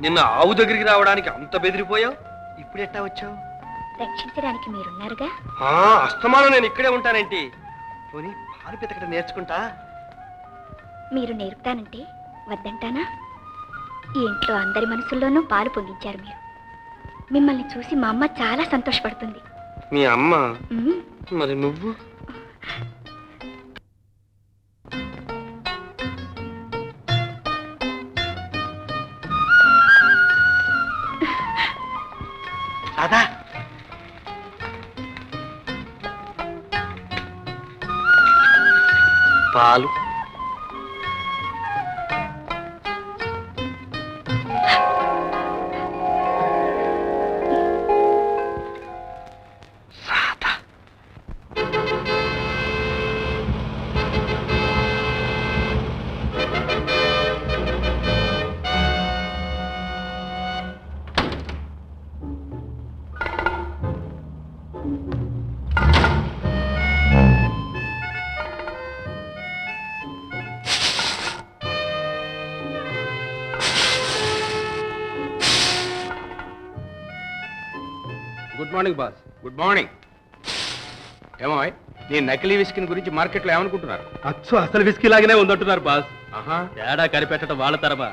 నిన్న ఆవు దగ్గరికి రావడానికి అంత బెదిరిపోయావు, ఇప్పుడు ఎట్టా వచ్చావు? రక్షించడానికి మీరున్నారుగా. అస్తమానం నేను ఇక్కడే ఉంటానేంటి? పోనీ పాలు పితకడం నేర్చుకుంటా. మీరు నేర్పుతానంటే వద్దంటానా? ఈ ఇంట్లో అందరి మనసుల్లోనూ పాలు పొంగించారు మీరు. మిమ్మల్ని చూసి మా అమ్మ చాలా సంతోషపడుతుంది. మీ అమ్మ? మరి నువ్వు? రాధా, పాలు. Good morning boss. Good morning. ఏమో నీ నకిలీ విస్కీని గురించి మార్కెట్లో ఏమనుకుంటున్నారు? అసలు విస్కీ లాగానే ఉందంటున్నారు బాస్. ఆహా, తేడా కనిపెట్టడం వాళ్ళ తరమా?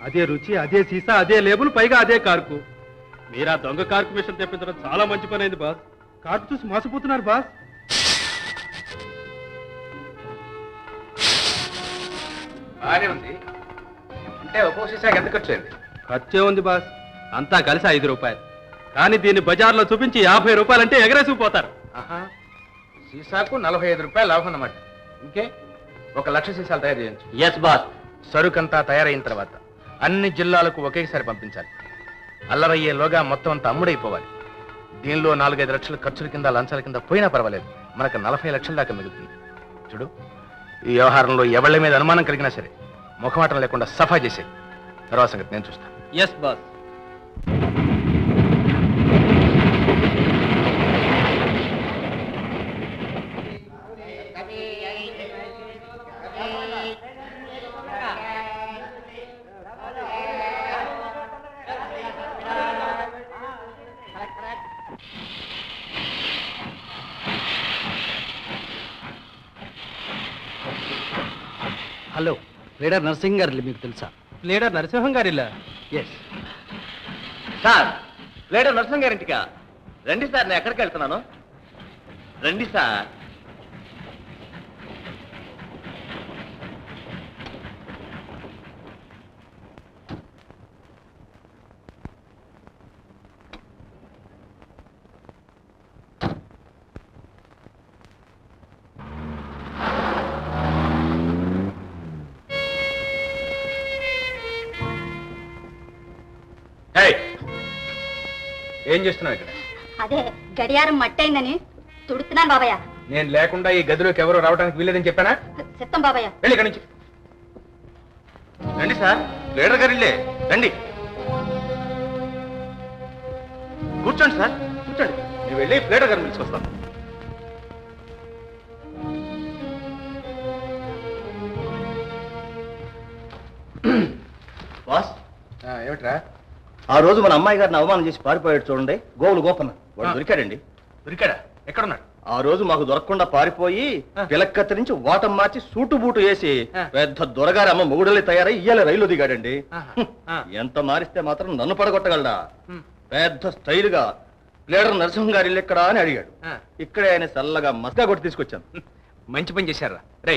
అదే రుచి, అదే సీసా, అదే లేబుల్, పైగా అదే కార్కు. మీరా దొంగ కార్కు మిషన్ తెప్పించడం చాలా మంచి పని అయింది బాస్. కార్కు చూసి మోసపోతున్నారు బాస్. బాగానే ఉంది. అంటే ఒక్కో సీసాకి ఎంత ఖర్చు అయింది? ఖర్చే ఉంది బాస్, అంతా కలిసి 5 రూపాయలు. కానీ దీన్ని బజార్లో చూపించి 50 రూపాయలంటే ఎగరేసిపోతారు. ఆహా, సీసాకు 45 రూపాయలు లాభం అన్నమాట. ఇంకే 1,00,000 సీసాలు తయారు చేయొచ్చు. Yes boss. సరుకంతా తయారైన తర్వాత అన్ని జిల్లాలకు ఒకేసారి పంపించాలి. అల్లరయ్యేలోగా మొత్తం అంతా అమ్ముడైపోవాలి. దీనిలో 4-5 లక్షల ఖర్చుల కింద, లంచాల కింద పోయినా పర్వాలేదు, మనకు 40 లక్షల దాకా మిగులుతుంది. చూడు, ఈ వ్యవహారంలో ఎవళ్ళ మీద అనుమానం కలిగినా సరే ముఖమాటం లేకుండా సఫా చేసే. తర్వాత సంగతి నేను చూస్తాను. Yes boss. Hello, leader Narasimha గారి మీకు తెలుసా? లీడర్ నరసింహం గారిలా? ఎస్ సార్, లీడర్ నరసింహ గారింటికా? రండి సార్, నేను ఎక్కడికి వెళ్తున్నాను. రండి సార్. ఏం చేస్తున్నావు ఇక్కడ? అదే గడియారం మట్టయిందని తుడుతున్నాను బాబయ్య. నేను లేకుండా ఈ గదిలోకి ఎవరు రావడానికి వీలేదని చెప్పానా? చిత్తం బాబయ్య. వెళ్ళి ఇక్కడి నుంచి. రండి సార్, లీడర్ గారు ఇల్లే. రండి, కూర్చోండి సార్, కూర్చోండి. నేను వెళ్ళి లీడర్ గారిని పిలుచుకొస్తాను. బాస్, ఏమిట్రా? ఆ రోజు మన అమ్మాయి గారిని అవమానం చేసి పారిపోయాడు చూడండి, గోవులు గోపన్న. వాడు దొరికాడండి. దొరికాడా? ఎక్కడున్నాడు? ఆ రోజు మాకు దొరకకుండా పారిపోయి పిలక్ కత్తిరించి వాటం మార్చి సూటు బూటు వేసి పెద్ద దొరగారి అమ్మ మొగుడలే తయారై ఇయ్యాల రైలు దిగాడండి. ఎంత మారిస్తే మాత్రం నన్ను పడగొట్టగలడా? పెద్ద స్టైల్ గా లీడర్ నరసింహం గారి ఇల్లు ఎక్కడా అని అడిగాడు. ఇక్కడే ఆయన చల్లగా మస్కా కొట్టి తీసుకొచ్చాను. మంచి పని చేశారా రే.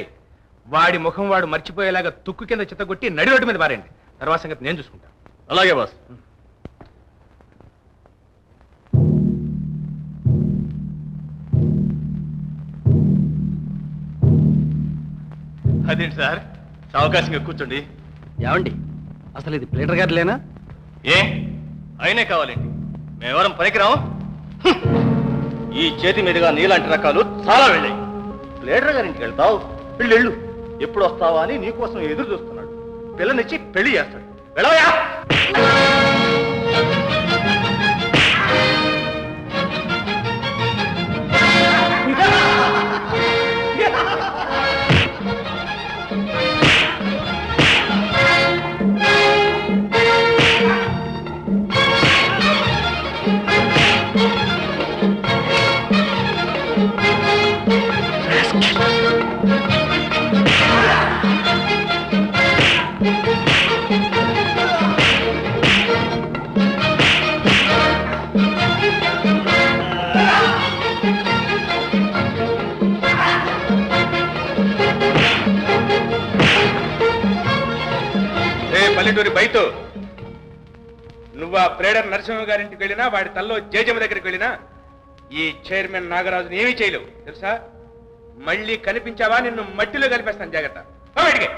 వాడి ముఖం వాడు మర్చిపోయేలాగా తుక్కు కింద చిత్తగొట్టి నడి రోడ్డు మీద పారేయండి. తర్వాత సంగతి నేను చూసుకుంటాను. అలాగే బాస్. అదేంటి సార్, అవకాశంగా కూర్చోండి. ఏమండి, అసలు ఇది ప్లేటర్ గారు లేనా? ఏ అయినే కావాలండి, మేమెవరం పనికిరాం. ఈ చేతి మీదుగా నీలాంటి రకాలు చాలా వెళ్ళాయి. ప్లేటర్ గారింటికి వెళ్తావు, పెళ్ళెళ్ళు. ఎప్పుడు వస్తావా అని నీకోసం ఎదురు చూస్తున్నాడు. పిల్లనిచ్చి పెళ్లి చేస్తాడు. వెళ్ళవయా. పల్లెటూరి బయట నువ్వు ఆ ప్రేడర్ నరసింహ గారింటికి వెళ్ళినా వాడి తల్లో జేజమ్మ దగ్గరికి వెళ్ళినా ఈ చైర్మన్ నాగరాజుని ఏమీ చేయలేవు తెలుసా. మళ్ళీ కనిపించావా నిన్ను మట్టిలో కలిపేస్తాను, జాగ్రత్త. బయటికి.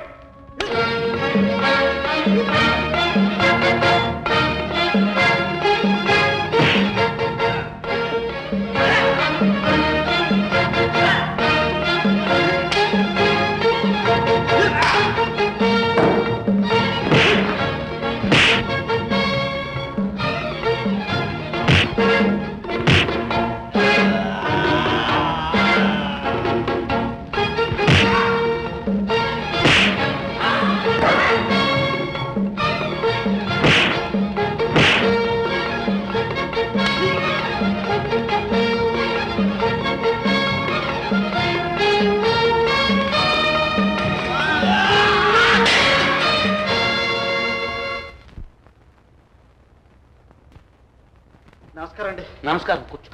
నమస్కారం అండి. నమస్కారం, కూర్చో.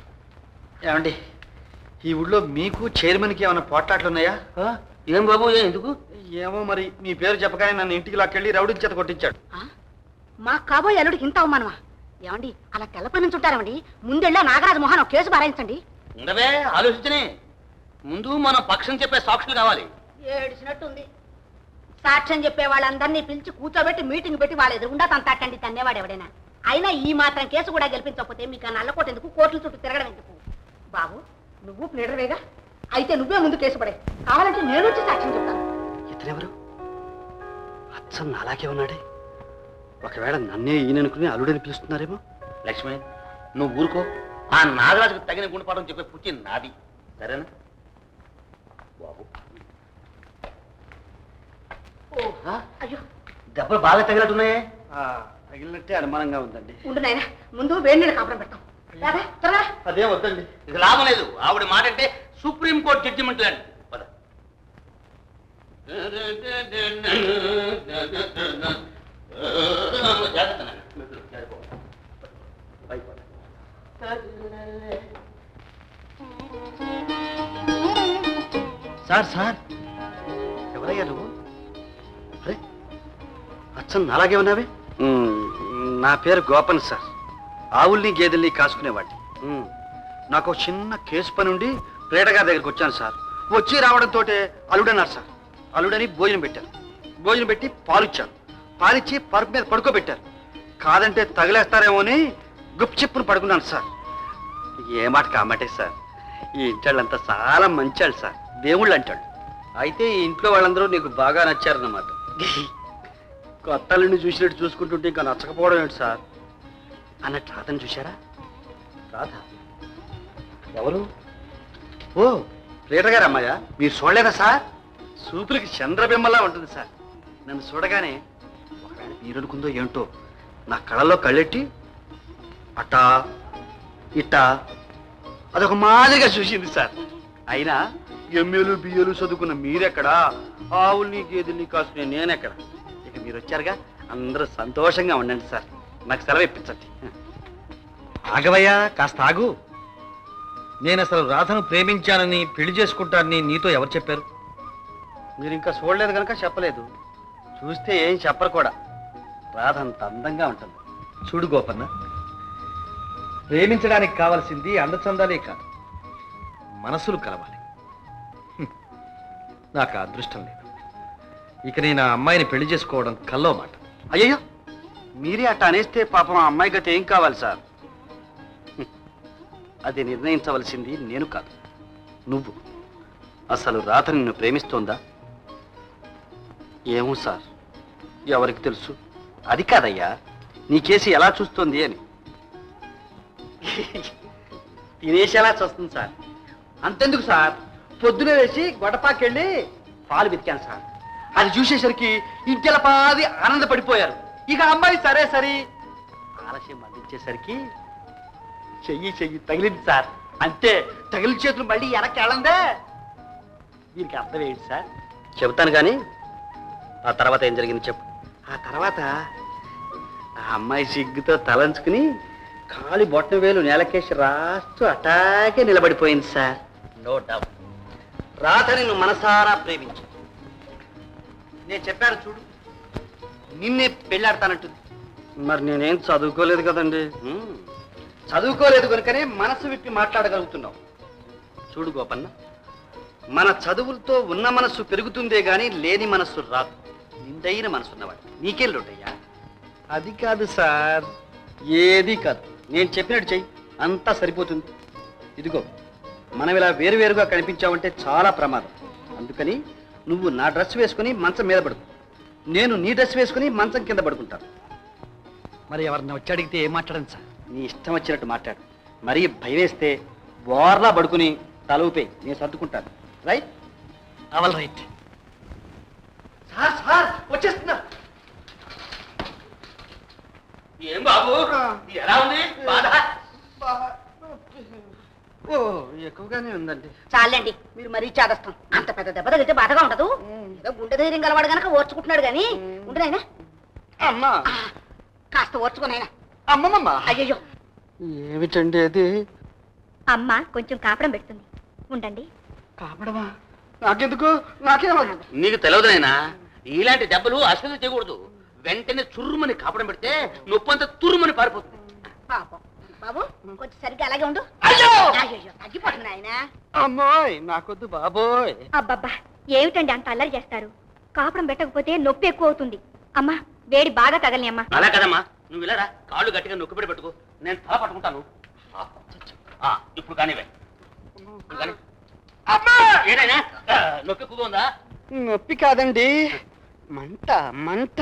ఏమండి, ఈ ఊళ్ళో మీకు చైర్మన్కి ఏమైనా పోట్లాట్లు ఉన్నాయా? ఏం బాబు, ఎందుకు? ఏమో మరి, మీ పేరు చెప్పగానే నన్ను ఇంటికి లాక్కెళ్ళి రౌడీ చేత కొట్టించాడు. మా కాబోయే అల్లుడికి ఇంత అవమానమా? ఏమండి అలా తెల్లపని నుంచి ఉంటారండి. ముందెళ్ళా నాగరాజు మోహన్ ఒక కేసు బారాయించండి. ఉండవే, ఆలోచించనే. ముందు మనం పక్షం చెప్పే సాక్షులు కావాలి. ఏడిచినట్టుంది. సాక్ష్యం చెప్పే వాళ్ళందరినీ పిలిచి కూర్చోబెట్టి మీటింగ్ పెట్టి వాళ్ళ ఎదురుగుండా తనతాటండి తన్నేవాడు ఎవడైనా. అయినా ఈ మాత్రం కేసు కూడా గెలిపించకపోతే మీకు ఆ నల్లకోట ఎందుకు, కోర్టుల చుట్టూ తిరగడం ఎందుకు? బాబు, నువ్వు ప్లేడర్వేగా, అయితే నువ్వే ముందు కేసు పడే. కావాలంటే నేను వచ్చి సాక్ష్యం చెప్తాను. ఇతనెవరు? అచ్చం అలాగే ఉన్నాడే. ఒకవేళ నన్నే ఈయననుకుని అల్లుడని పిలుస్తున్నారేమో. లక్ష్మి, నువ్వు ఊరుకో. ఆ నాగరాజుకు తగిన గుణపాఠం చెప్పే పుచ్చి నాది, సరేనా బాబు? అయ్యో, దెబ్బలు బాగా తగినట్టున్నాయే. తగిలినట్టే అనుమానంగా ఉందండి. ఉండు నాయనా, ముందు వేడి నీళ్ళు కాపురం పెడతాం. రాదా త్వరగా. అదే వద్దండి. ఇక లాభం లేదు. ఆవిడ మాట అంటే సుప్రీంకోర్టు జడ్జిమెంట్ లాంటి. పద. జాగ్రత్త నాన్న. సార్ సార్, ఎవరయ్యా నువ్వు? అరే, అచ్చం అలాగే ఉన్నావే. నా పేరు గోపన్ సార్. ఆవుల్ని గేదెల్ని కాసుకునేవాడిని. నాకు ఒక చిన్న కేసు పని ఉండి ప్రేటగారి దగ్గరికి వచ్చాను సార్. వచ్చి రావడంతో అల్లుడన్నారు సార్. అల్లుడని భోజనం పెట్టారు. భోజనం పెట్టి పాలిచ్చాను. పాలిచ్చి పరుపు మీద పడుకోబెట్టారు. కాదంటే తగిలేస్తారేమో అని గుప్చిప్పును పడుకున్నాను సార్. ఏ మాట కామాటే సార్. ఈ ఇంటాళ్ళంతా చాలా మంచాళ్ళు సార్, దేవుళ్ళు అంటాడు. అయితే ఈ ఇంట్లో వాళ్ళందరూ నీకు బాగా నచ్చారన్నమాట. కొత్తల్ని చూసినట్టు చూసుకుంటుంటే ఇంకా నచ్చకపోవడం ఏంటి సార్ అన్నట్టు రాధని చూశారా? రాధ ఎవరు? ఓ, లీటర్ గారు అమ్మాయ. మీరు చూడలేదా సార్? సూపులకి చంద్రబిమ్మలా ఉంటుంది సార్. నన్ను చూడగానే ఒకవేళ మీరు అనుకుందో ఏంటో నా కళ్ళల్లో కళ్ళెట్టి అట్టా ఇట్టా అదొక మాదిరిగా చూసింది సార్. అయినా ఎంఏలు బియ్యలు చదువుకున్న మీరెక్కడా, ఆవుల్ని గేదెల్ని కాసుకునే నేనెక్కడ? ఇక మీరు వచ్చారుగా, అందరూ సంతోషంగా ఉండండి సార్. నాకు సెలవు ఇప్పించండి. ఆగవయ్యా, కాస్త ఆగు. నేను అసలు రాధను ప్రేమించానని, పెళ్లి చేసుకుంటానని నీతో ఎవరు చెప్పారు? మీరు ఇంకా చూడలేదు కనుక చెప్పలేదు. చూస్తే ఏం చెప్పరు కూడా. రాధ అంత అందంగా ఉంటుంది. చూడు గోపన్న, ప్రేమించడానికి కావలసింది అందచందాలే కాదు, మనసులు కలవాలి. నాకు ఆ అదృష్టం లేదు. ఇక నేను ఆ అమ్మాయిని పెళ్లి చేసుకోవడం కల్లో మాట. అయ్యయ్యో, మీరే అట్ట అనేస్తే పాపం ఆ అమ్మాయి గతి ఏం కావాలి సార్? అది నిర్ణయించవలసింది నేను కాదు, నువ్వు. అసలు రాధ నిన్ను ప్రేమిస్తోందా? ఏమో సార్, ఎవరికి తెలుసు. అది కాదయ్యా, నీ కేసు ఎలా చూస్తోంది అని. తినేసి ఎలా చూస్తుంది సార్? అంతెందుకు సార్, పొద్దునే వేసి గొడపాకెళ్ళి పాలు వెతికాను సార్. అది చూసేసరికి ఇంకెల పాది ఆనందపడిపోయారు. ఇక అమ్మాయి సరే సరి ఆలస్యం అందించేసరికి చెయ్యి తగిలింది సార్. అంతే, తగిలిన చేతులు మళ్ళీ వెనక్కి వెళ్ళందే. దీనికి అర్థం ఏంటి సార్? చెబుతాను కానీ ఆ తర్వాత ఏం జరిగింది చెప్పు. ఆ తర్వాత ఆ అమ్మాయి సిగ్గుతో తలంచుకుని కాలి బొట్టన వేలు నేలకేసి రాస్తూ అటాగే నిలబడిపోయింది సార్. No doubt. రాధ నిన్ను మనసారా ప్రేమించు. నేను చెప్పాను చూడు, నిన్నే పెళ్ళాడతానంటుంది. మరి నేనేం చదువుకోలేదు కదండి. చదువుకోలేదు కనుకనే మనసు విప్పి మాట్లాడగలుగుతున్నావు. చూడు గోపన్న, మన చదువులతో ఉన్న మనస్సు పెరుగుతుందే గాని లేని మనస్సు రాదు. నిండైన మనసు ఉన్నవాడు నీకేం లోటయ్యా? అది కాదు సార్, ఏది కాదు. నేను చెప్పినట్టు చెయ్యి, అంతా సరిపోతుంది. ఇదిగో, మనం ఇలా వేరువేరుగా కనిపించావంటే చాలా ప్రమాదం. అందుకని నువ్వు నా డ్రెస్ వేసుకుని మంచం మీద పడుకో, నేను నీ డ్రెస్ వేసుకుని మంచం కింద పడుకుంటాను. మరి ఎవరిని వచ్చి అడిగితే ఏం మాట్లాడండి సార్? నీ ఇష్టం వచ్చినట్టు మాట్లాడు. మరీ భయం వేస్తే బోర్లా పడుకుని తల ఊపే, నేను సర్దుకుంటాను. Right? Aval right. Sir sir వచ్చేస్తున్నా. ఏం బాబు, ఎలా ఉంది బాధ? ఓ, ఎక్కువగానే ఉందండి. చాలండి, మీరు మరీ చాదస్తాం. అంత పెద్ద దెబ్బ తగిలితే బాధగా ఉండదు. ఏదో గుండె ధైర్యం గలవాడు గనక ఓర్చుకుంటున్నాడు గాని ఉండనైనా అమ్మా, కాస్త ఓర్చుకునైనా. అమ్మమ్మ, అయ్యో, ఏమిటండి అది? అమ్మ కొంచెం కాపడం పెడుతుంది, ఉండండి. కాపడమా? నాకెందుకు? నాకేమన్నా? నీకు తెలియదు నాయనా, ఇలాంటి దెబ్బలు అసలు చేయకూడదు. వెంటనే చుర్రుమని కాపడం పెడితే నొప్పంతా తుర్రుమని పారిపోతుంది. పాపం బాబు, కొంచెం సరిగ్గా అలాగే ఉండు. అయ్యో! అయ్యో, తగ్గిపోతుంది ఆయన. అమ్మోయ్, నాకొద్దు బాబోయ్. అబ్బబ్బా, ఏమిటండి అంత అల్లరి చేస్తారు? కాపడం పెట్టకపోతే నొప్పి ఎక్కువ అవుతుంది. అమ్మా, వేడి బాగా తగలని అమ్మా. అలా కదమ్మా, నువ్వు ఇలా రా, కాళ్ళు గట్టిగా నొక్కి పెట్టి పెట్టుకో, నేను తల పట్టుకుంటాను. ఇప్పుడు కానివే. ఏదైనా నొప్పి ఎక్కువగా ఉందా? నొప్పి కాదండి, మంట మంట.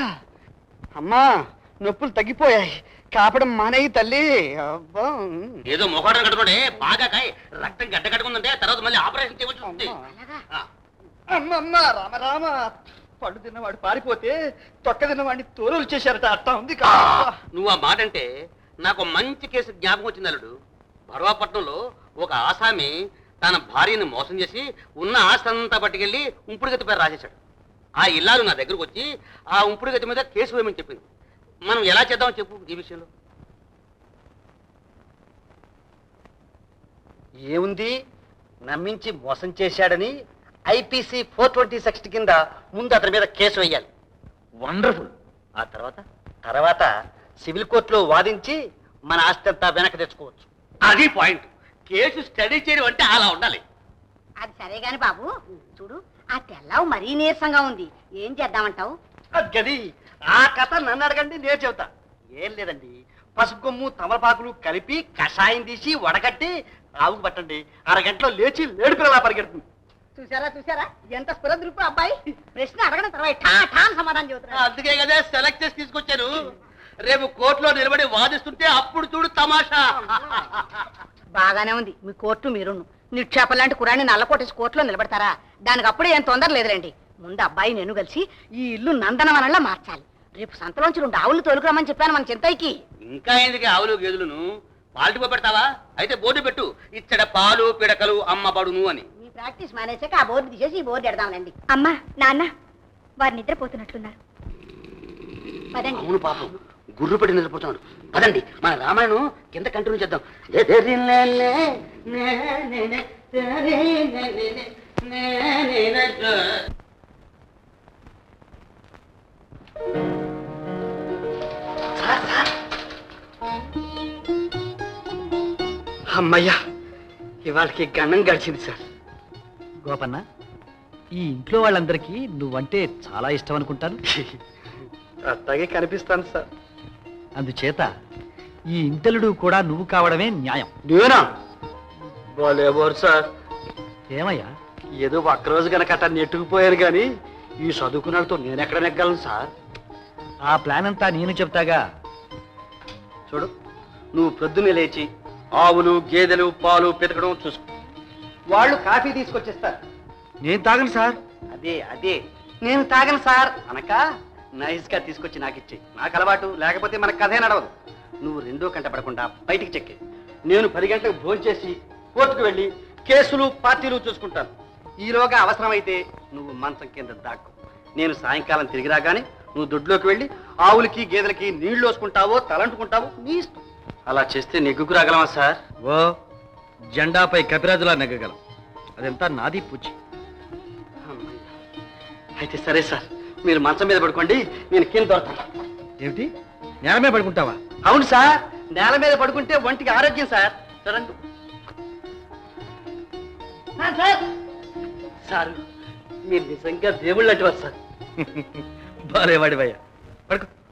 అమ్మా, నొప్పులు తగ్గిపోయాయి. కాపడం మానేయి తల్లి. అబ్బా, ఏదో మొఖాటం కట్టుకోండి, బాగా కాయ రక్తం గడ్డ కట్టుకుందంటే తర్వాత మళ్ళీ ఆపరేషన్ చేయవలసి ఉంది. అమ్మమ్మ, రామ రామ. పళ్ళు తిన్నవాడు పారిపోతే తొక్క తిన్నవాడిని తోలులు చేశారట. అట్టా ఉంది. నువ్వు ఆ మాట అంటే నాకు మంచి కేసు జ్ఞాపకం వచ్చింది అల్లుడు. భరవాపట్నంలో ఒక ఆసామి తన భార్యని మోసం చేసి ఉన్న ఆస్తి అంతా పట్టుకెళ్ళి ఉంపుడుగతి పేరు రాసేశాడు. ఆ ఇల్లాలు నా దగ్గరకు వచ్చి ఆ ఉంపుడుగతి మీద కేసు వేయమని చెప్పింది. మనం ఎలా చేద్దామని చెప్పు ఈ విషయంలో. ఏముంది, నమ్మించి మోసం చేశాడని ఐపీసీ 420 సెక్షన్ కింద ముందు అతని మీద కేసు వేయాలి. వండర్ఫుల్. ఆ తర్వాత సివిల్ కోర్టులో వాదించి మన ఆస్తి అంతా వెనక్కి తెచ్చుకోవచ్చు. అది పాయింట్. కేసు స్టడీ చేయడం అంటే అలా ఉండాలి. అది సరే గాని బాబు, చూడు, ఆ తెల్లవు మరీ నీరసంగా ఉంది. ఏం చేద్దామంటావు? గది ఆ కథ నన్ను అడగండి, నేను చెబుతా. ఏం లేదండి, పసుపు కొమ్ము తమలపాకులు కలిపి కషాయం తీసి వడకట్టి ఆవుకు పట్టండి. అరగంటలో లేచి లేడుపిల్లలా పరిగెడుతుంది. చూసారా ఎంత స్ఫురద్రూపు అబ్బాయి. ప్రశ్న అడగడం తర్వాత ఠా ఠా అని సమాధానం చెబుతున్నాడు. అందుకే కదా సెలెక్ట్ చేసి తీసుకొచ్చాను. రేపు కోర్టులో నిలబడి వాదిస్తుంటే అప్పుడు చూడు తమాషా. బాగానే ఉంది మీ కోర్టు. మీరును నిక్షేపం లాంటి కురాన్ని నల్లకోటేసి కోర్టులో నిలబడతారా? దానికి అప్పుడే ఏం తొందర లేదులేండి. ముందు అబ్బాయి నేను కలిసి ఈ ఇల్లు నందనవనంలా మార్చాలి. రేపు సంతలోంచి 2 ఆవులు తోలుకురామని చెప్పాను మన చింతయ్యకి. ఇంకా ఎందుకు ఆవులు గేదెలను పాల్టిపో పెడతావా? అయితే బోర్డు పెట్టు, ఇచ్చడ పాలు పిడకలు అమ్మబడును అని. మీ ప్రాక్టీస్ మానేసాక ఆ బోర్డు తీసేసి ఈ బోర్డు ఎడదాంలేండి. అమ్మా, నాన్న, వారు నిద్రపోతున్నట్లున్నారు. పదండి. అవును పాపం, గుర్రు పడి నిద్రపోతున్నాడు. పదండి, మన రామాయణం కింద కంటిన్యూ చేద్దాం. అమ్మయ్యా, ఇవాళకి గణం గడిచింది సార్. గోపన్న, ఈ ఇంట్లో వాళ్ళందరికీ నువ్వంటే చాలా ఇష్టం అనుకుంటాను. అట్లాగే కనిపిస్తాను సార్. అందుచేత ఈ ఇంటలుడు కూడా నువ్వు కావడమే న్యాయం. నేనా? బాలేబోరు సార్. ఏమయ్యా? ఏదో ఒక్కరోజు కనుక అట్లా నెట్టుకుపోయాను కానీ ఈ చదువుకున్నతో నేను ఎక్కడ నెగ్గలను సార్. ఆ ప్లాన్ అంతా నేను చెప్తాగా. చూడు, నువ్వు ప్రొద్దునే లేచి ఆవులు గేదెలు పాలు పెతకడం చూసుకో. వాళ్ళు కాఫీ తీసుకొచ్చేస్తారు. నేను తాగను సార్. అదే నేను తాగను సార్ అనక నైస్ గా తీసుకొచ్చి నాకు ఇచ్చేయి. నాకు అలవాటు, లేకపోతే మన కథే నడవదు. నువ్వు 2 గంట పడకుండా బయటికి చెక్కే. నేను 10 గంటలకు భోజనం చేసి కోర్టుకు వెళ్ళి కేసులు పార్టీలు చూసుకుంటాను. ఈలోగా అవసరమైతే నువ్వు మంచం కింద దాక్కు. నేను సాయంకాలం తిరిగి రాగానే నువ్వు దొడ్లోకి వెళ్ళి ఆవులకి గేదెలకి నీళ్లు వేసుకుంటావో తలంటుకుంటావో నీ ఇష్టం. అలా చేస్తే నెగ్గుకు రాగలమా సార్? ఓ, జెండాపై కపిరాజులా నెగ్గగలం. అదంతా నాది పూచి. అయితే సరే సార్, మీరు మంచం మీద పడుకోండి, నేను కింద దొరతాను. ఏమిటి నేలమే పడుకుంటావా? అవును సార్, నేల మీద పడుకుంటే ఒంటికి ఆరోగ్యం సార్. చూడండి సార్. సార్ మీరు నిజంగా దేవుళ్ళు అంటారు సార్. బాలేవాడివయ్యా, పడుకో.